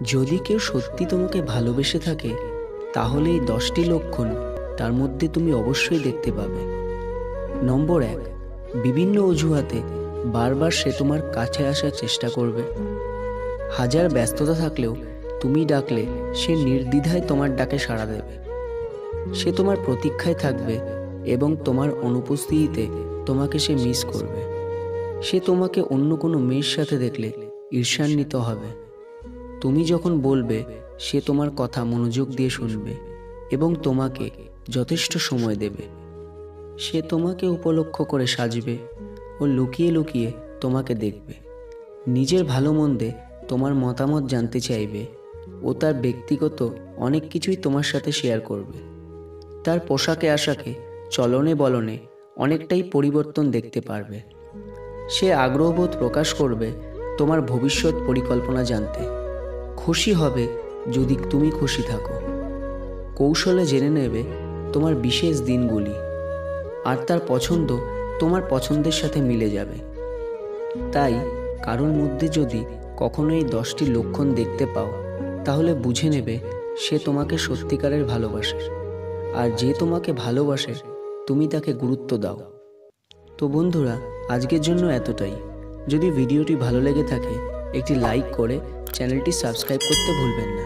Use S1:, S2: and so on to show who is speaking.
S1: যদি কেউ সত্যি তোমাকে ভালোবেসে থাকে তাহলে এই 10টি লক্ষণ তার মধ্যে তুমি অবশ্যই দেখতে পাবে। নম্বর 1, বিভিন্ন অজুহাতে বারবার সে তোমার কাছে আসার চেষ্টা করবে। হাজার ব্যস্ততা থাকলেও তুমি ডাকলে সে নির্দ্বিধায় তোমার ডাকে সাড়া দেবে। সে তোমার প্রতীক্ষায় থাকবে এবং তোমার অনুপস্থিতিতে তোমাকে সে মিস করবে। সে তোমাকে অন্য কোনো মেয়ের সাথে দেখলে ঈর্ষান্বিত হবে। তুমি যখন বলবে সে তোমার কথা মনোযোগ দিয়ে শুনবে এবং তোমাকে যথেষ্ট সময় দেবে। সে তোমাকে উপলক্ষ করে সাজবে ও লুকিয়ে লুকিয়ে তোমাকে দেখবে। নিজের ভালো মন্দে তোমার মতামত জানতে চাইবে ও তার ব্যক্তিগত অনেক কিছুই তোমার সাথে শেয়ার করবে। তার পোশাকে আশাকে, চলনে বলনে অনেকটাই পরিবর্তন দেখতে পারবে। সে আগ্রহবোধ প্রকাশ করবে তোমার ভবিষ্যৎ পরিকল্পনা জানতে। খুশি হবে যদি তুমি খুশি থাকো। কৌশলে জেনে নেবে তোমার বিশেষ দিনগুলি, আর তার পছন্দ তোমার পছন্দের সাথে মিলে যাবে। তাই কারোর মধ্যে যদি কখনো এই 10টি লক্ষণ দেখতে পাও তাহলে বুঝে নেবে সে তোমাকে সত্যিকারের ভালোবাসে, আর যে তোমাকে ভালোবাসে তুমি তাকে গুরুত্ব দাও। তো বন্ধুরা, আজকের জন্য এতটাই। যদি ভিডিওটি ভালো লেগে থাকে একটি লাইক করে চ্যানেলটি সাবস্ক্রাইব করতে ভুলবেন না।